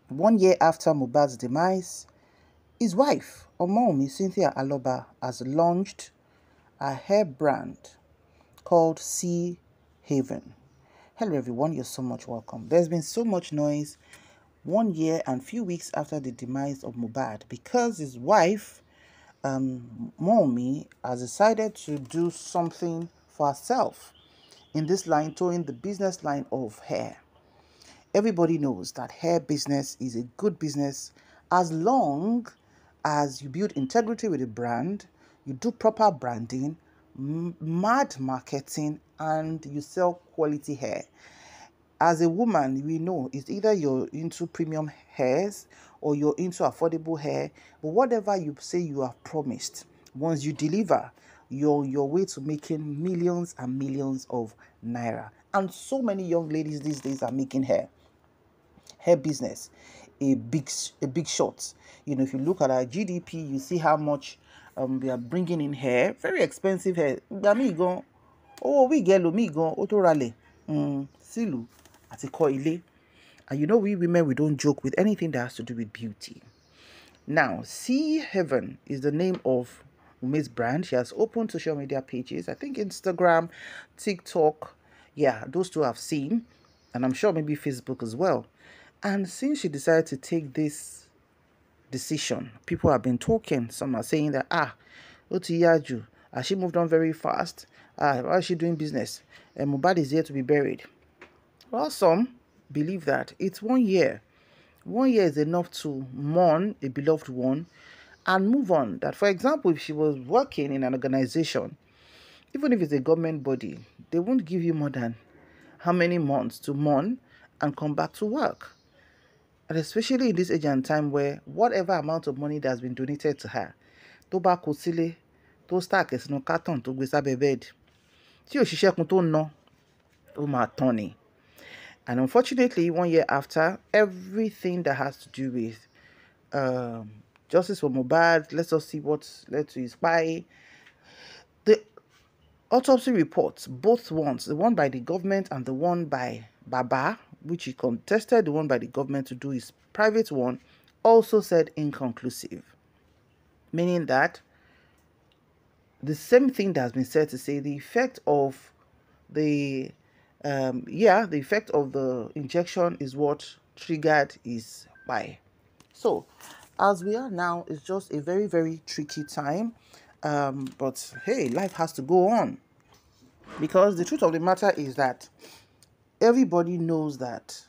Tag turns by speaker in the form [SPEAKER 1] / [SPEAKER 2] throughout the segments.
[SPEAKER 1] 1 year after Mohbad's demise, his wife, Omomi Cynthia Aloba, has launched a hair brand called Cee Hairven. Hello everyone, you're so much welcome. There's been so much noise 1 year and few weeks after the demise of Mohbad because his wife, Mohbad, has decided to do something for herself in this line, towing the business line of hair. Everybody knows that hair business is a good business as long as you build integrity with a brand, you do proper branding, mad marketing, and you sell quality hair. As a woman, we know it's either you're into premium hairs or you're into affordable hair, but whatever you say you have promised, once you deliver, you're your way to making millions and millions of naira. And so many young ladies these days are making hair business a big shot. If you look at our GDP, you see how much we are bringing in hair, very expensive hair. Oh, we get lo mi gan, o to rale. Silu àti kọ́ ilé. And we women, we don't joke with anything that has to do with beauty. Now, Cee Hairven is the name of Wunmi's brand. She has opened social media pages, I think Instagram, TikTok. Yeah, those two I've seen. And I'm sure maybe Facebook as well. And since she decided to take this decision, people have been talking. Some are saying that, Otiyaju, has she moved on very fast? Why is she doing business? And Mohbad is here to be buried. Well, some believe that it's 1 year. 1 year is enough to mourn a beloved one and move on. That, for example, if she was working in an organization, even if it's a government body, they won't give you more than how many months to mourn and come back to work. And especially in this age and time where whatever amount of money that has been donated to her, tó bá kó sílé, tó stack sínú carton tó gbé sábẹ́ bed, tí òṣìṣẹ́ kun tó ná, ó máa tán ni. And unfortunately, 1 year after, everything that has to do with justice for Mohbad, let's just see what led to his spy. The autopsy reports, both ones, the one by the government and the one by Baba, which he contested, the one by the government to do his private one, also said inconclusive. Meaning that the same thing that has been said to say the effect of the effect of the injection is what triggered his spy. So, as we are now, it's just a very, very tricky time. But hey, life has to go on. Because the truth of the matter is that everybody knows that,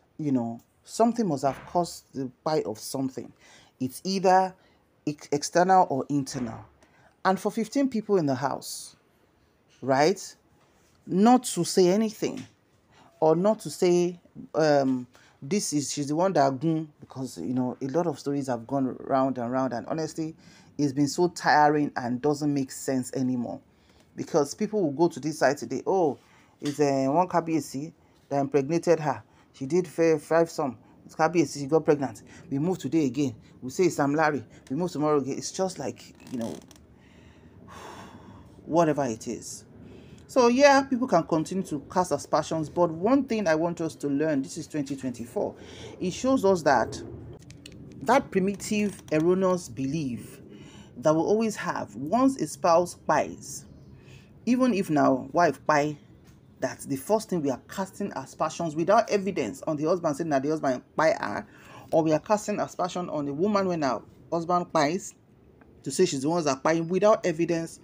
[SPEAKER 1] something must have caused the spy of something. It's either external or internal. And for 15 people in the house, right, not to say anything or not to say she's the one that because a lot of stories have gone round and round, and honestly it's been so tiring and doesn't make sense anymore, because people will go to this side today, it's one Kabiyesi that impregnated her, she did five some, it's Kabiyesi, she got pregnant, we move today again, we say it's Sam Larry, we move tomorrow again. It's just like whatever it is. So yeah, people can continue to cast aspersions, but one thing I want us to learn, this is 2024, it shows us that primitive erroneous belief that we always have, once a spouse spies, even if now wife spy, that's the first thing we are casting aspersions without evidence on the husband, saying that the husband spy her, or we are casting aspersion on the woman when our husband spies to say she's the ones that spying without evidence,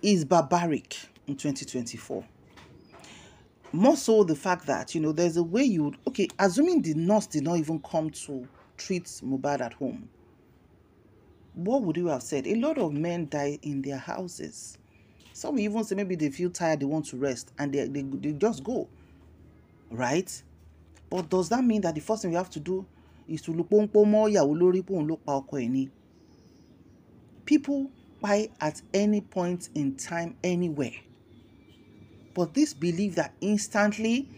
[SPEAKER 1] is barbaric in 2024. More so the fact that, there's a way assuming the nurse did not even come to treat Mohbad at home, what would you have said? A lot of men die in their houses. Some even say maybe they feel tired, they want to rest, and they just go, right? But does that mean that the first thing we have to do is to look people buy at any point in time, anywhere? But this belief that instantly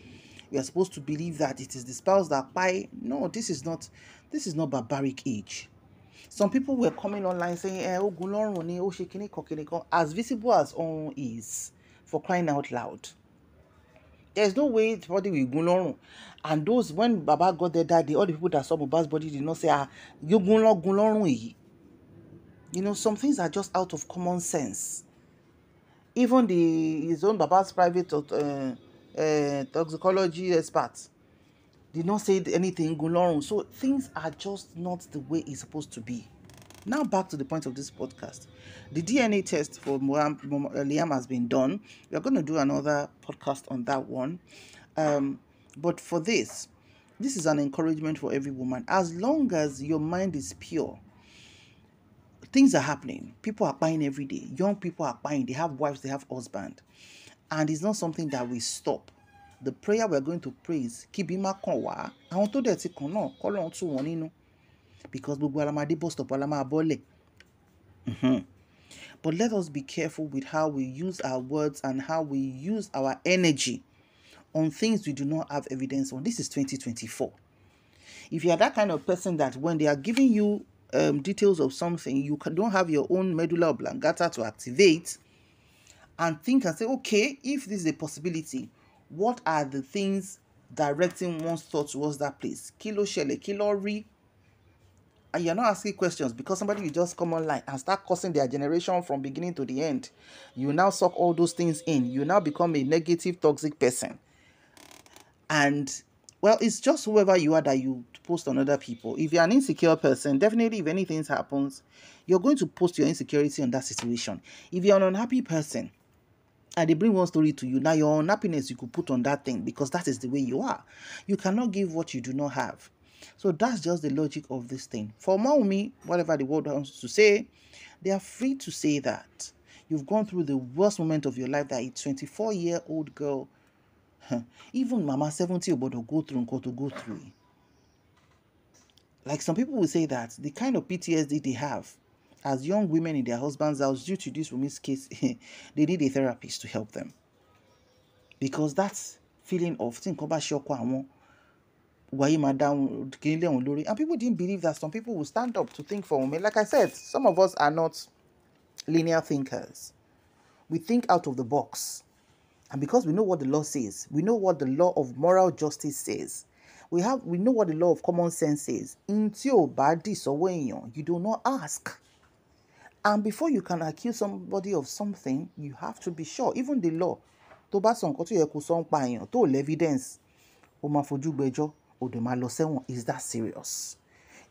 [SPEAKER 1] we are supposed to believe that it is the spouse that buy, no, this is not barbaric age. Some people were coming online saying, as visible as on is, for crying out loud. There's no way the body will go long. And those, when Baba got there that day, all the people that saw Mohbad's body did not say, you go long. Some things are just out of common sense. Even his own Baba's private toxicology expert did not say anything go long. So things are just not the way it's supposed to be. Now back to the point of this podcast. The DNA test for Liam has been done. We are going to do another podcast on that one. But for this is an encouragement for every woman. As long as your mind is pure, things are happening. People are buying every day. Young people are buying. They have wives, they have husband. And it's not something that we stop. The prayer we're going to pray is Kibima Konwa. I want to do it. Because gbogbo alamade bus stop alama abole. But let us be careful with how we use our words and how we use our energy on things we do not have evidence on. This is 2024. If you are that kind of person that when they are giving you details of something, you don't have your own medulla oblongata to activate and think and say, okay, if this is a possibility, what are the things directing one's thought towards that place? Kilo shele, kilo ri. And you're not asking questions because somebody will just come online and start cursing their generation from beginning to the end. You now suck all those things in. You now become a negative, toxic person. And, well, it's just whoever you are that you post on other people. If you're an insecure person, definitely if anything happens, you're going to post your insecurity on that situation. If you're an unhappy person, and they bring one story to you, now your unhappiness you could put on that thing because that is the way you are. You cannot give what you do not have. So that's just the logic of this thing. For Wunmi, whatever the world wants to say, they are free to say that. You've gone through the worst moment of your life that a 24-year-old girl, even Mama 70 about to go through. Like some people will say that the kind of PTSD they have as young women in their husband's house due to this woman's case, they need a therapist to help them. Because that feeling of and people didn't believe that some people will stand up to think for women. Like I said, some of us are not linear thinkers. We think out of the box. And because we know what the law says, we know what the law of moral justice says, we know what the law of common sense says. You do not ask. And before you can accuse somebody of something, you have to be sure. Even the law, evidence, is that serious?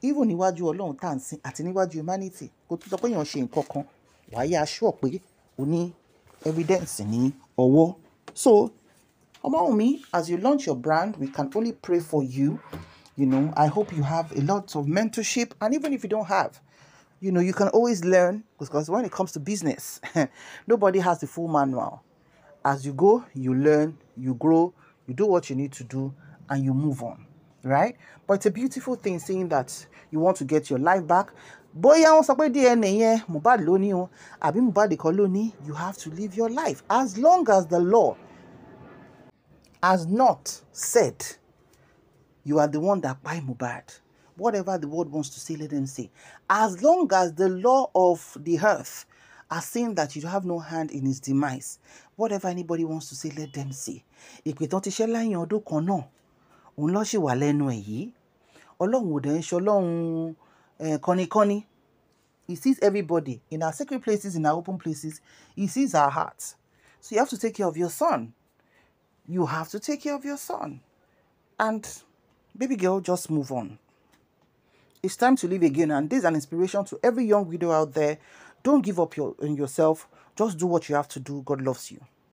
[SPEAKER 1] Even níwájú Ọlọ́run tá à ń sìn àti níwájú humanity, kò tó sọ pé èèyàn ṣe nǹkan kan, wàá yá sure pé o ní evidence ní ọwọ́. So, Wunmi, as you launch your brand, we can only pray for you. I hope you have a lot of mentorship, and even if you don't have, you can always learn, because when it comes to business, nobody has the full manual. As you go, you learn, you grow, you do what you need to do, and you move on, right? But it's a beautiful thing saying that you want to get your life back. Bóyá wọ́n sọ pé DNA yẹn Mohbad ló ní o, àbí Mohbad kọ́ ló ní, you have to live your life. As long as the law has not said you are the one that buy Mohbad, whatever the world wants to say, let them say. As long as the law of the earth are saying that you have no hand in his demise, whatever anybody wants to say, let them say. Ìpè tán ti ṣẹ́ láyìn ọdún kan náà, òun ló ṣì wà lẹ́nu ẹ̀ yìí. Ọlọ́run ò dẹ̀ ń ṣọlọ́run kọ́nikọ́ni. He sees everybody in our secret places, in our open places. He sees our hearts. So you have to take care of your son. You have to take care of your son. And baby girl, just move on. It's time to live again. And this is an inspiration to every young widow out there. Don't give up on yourself. Just do what you have to do. God loves you.